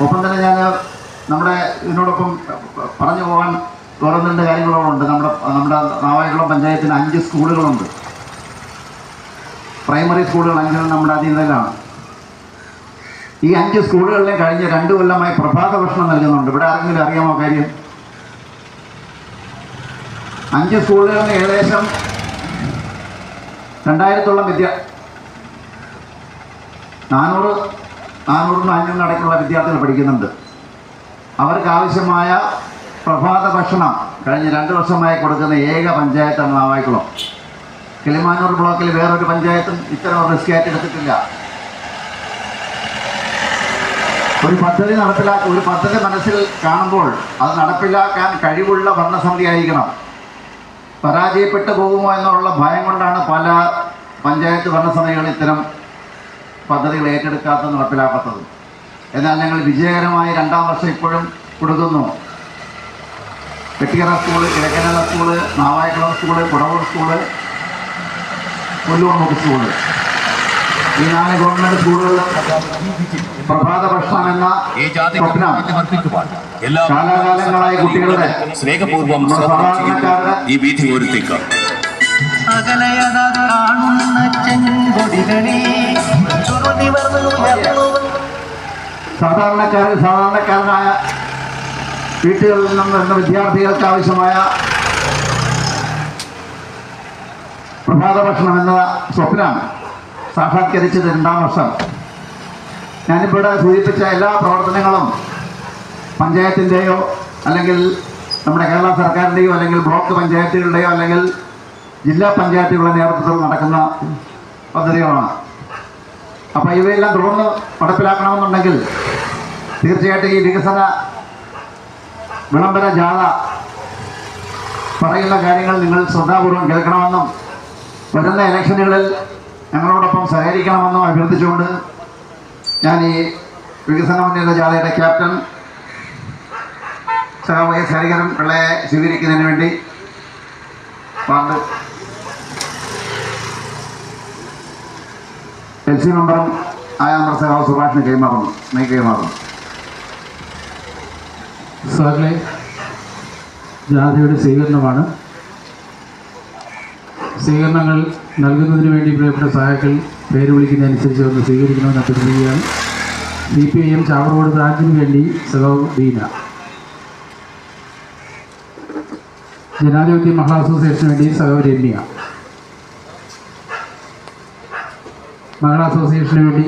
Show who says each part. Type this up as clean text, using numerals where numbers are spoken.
Speaker 1: ഒപ്പം തന്നെ ഞാൻ നമ്മുടെ ഇതിനോടൊപ്പം പറഞ്ഞു പോകാൻ വേറെ 2 കാര്യങ്ങളുണ്ട്. നമ്മുടെ നാവായിക്കുളം പഞ്ചായത്തിന് 5 സ്കൂളുകളുണ്ട്. പ്രൈമറി സ്കൂളുകൾ 5 നമ്മുടെ അധീനതയിലാണ്. ഈ 5 സ്കൂളുകളിലെ കഴിഞ്ഞ 2 കൊല്ലമായി പ്രഭാത ഭക്ഷണം നൽകുന്നുണ്ട്. ഇവിടെ ആരെങ്കിലും അറിയാമോ കാര്യം? 5 സ്കൂളുകളിൽ ഏകദേശം 2000-ഓളം 400-500 അടക്കമുള്ള വിദ്യാർത്ഥികൾ പഠിക്കുന്നുണ്ട്. അവർക്ക് ആവശ്യമായ പ്രഭാത ഭക്ഷണം കഴിഞ്ഞ 2 വർഷമായി കൊടുക്കുന്ന ഏക പഞ്ചായത്താണ് നാവായിക്കുളം. കിളിമാനൂർ ബ്ലോക്കിൽ വേറൊരു പഞ്ചായത്തും ഇത്തരം റിസ്ക് ഏറ്റെടുത്തിട്ടില്ല. ഒരു പദ്ധതി മനസ്സിൽ കാണുമ്പോൾ അത് നടപ്പിലാക്കാൻ കഴിവുള്ള ഭരണസമിതി ആയിരിക്കണം. പരാജയപ്പെട്ടു പോകുമോ എന്നുള്ള ഭയം കൊണ്ടാണ് പല പഞ്ചായത്ത് ഭരണസമിതികൾ ഇത്തരം പദ്ധതികൾ ഏറ്റെടുക്കാത്തത്, നടപ്പിലാക്കാത്തത്. എന്നാൽ ഞങ്ങൾ വിജയകരമായി 2ാം വർഷം ഇപ്പോഴും കൊടുക്കുന്നു. Vettiyara school, Kizhakkanela school, Navaikulam school, Kudavoor school, Pullurmukku school, ഈ 4 ഗവൺമെന്റ് സ്കൂളുകളിൽ പ്രഭാത ഭക്ഷണം എന്ന സ്വപ്നം കാലാകാലങ്ങളായി കുട്ടികളുടെ
Speaker 2: സ്നേഹപൂർവ്വം ഈ വീഥി ഒരുത്തേക്ക്
Speaker 1: സാധാരണക്കാരനായ വീട്ടുകളിൽ നിന്നും വരുന്ന വിദ്യാർത്ഥികൾക്ക് ആവശ്യമായ പ്രഭാത ഭക്ഷണം എന്ന സ്വപ്നം സാക്ഷാത്കരിച്ചത് 2ാം വർഷം. ഞാനിവിടെ സൂചിപ്പിച്ച എല്ലാ പ്രവർത്തനങ്ങളും പഞ്ചായത്തിൻ്റെയോ അല്ലെങ്കിൽ നമ്മുടെ കേരള സർക്കാരിൻ്റെയോ അല്ലെങ്കിൽ ബ്ലോക്ക് പഞ്ചായത്തുകളുടെയോ അല്ലെങ്കിൽ ജില്ലാ പഞ്ചായത്തുകളുടെ നേതൃത്വത്തിൽ നടക്കുന്ന പദ്ധതികളാണ്. അപ്പോൾ ഇവയെല്ലാം തുടർന്ന് നടപ്പിലാക്കണമെന്നുണ്ടെങ്കിൽ തീർച്ചയായിട്ടും ഈ വികസന വിളംബര ജാഥ പറയുന്ന കാര്യങ്ങൾ നിങ്ങൾ ശ്രദ്ധാപൂർവം കേൾക്കണമെന്നും വരുന്ന ഇലക്ഷനുകളിൽ ഞങ്ങളോടൊപ്പം സഹകരിക്കണമെന്നും അഭ്യർത്ഥിച്ചുകൊണ്ട് ഞാൻ ഈ വികസന മുന്നേറ്റ ജാഥയുടെ ക്യാപ്റ്റൻ സഖാവ് എസ് ഹരിഹരൻ പിള്ളയെ സ്വീകരിക്കുന്നതിന് വേണ്ടി വാർഡ് LC മെമ്പറും ആയ നമ്മുടെ സഖാവ് സുഭാഷിന് കൈമാറുന്നു.
Speaker 3: സാറിലെ ജാഥയുടെ സ്വീകരണമാണ്. സ്വീകരണങ്ങൾ നൽകുന്നതിന് വേണ്ടി പ്രിയപ്പെട്ട സഹാക്കൾ പേര് വിളിക്കുന്നതനുസരിച്ച് ഒന്ന് സ്വീകരിക്കണമെന്ന് അഭ്യർത്ഥിക്കുകയാണ്. CPIM ചാവറോഡ് ബ്രാഞ്ചിന് വേണ്ടി സഖാവ് ദീന, ജനാധിപത്യ മഹിളാ അസോസിയേഷന് വേണ്ടി സഖാവ് രമ്യ, മഹിളാ അസോസിയേഷന് വേണ്ടി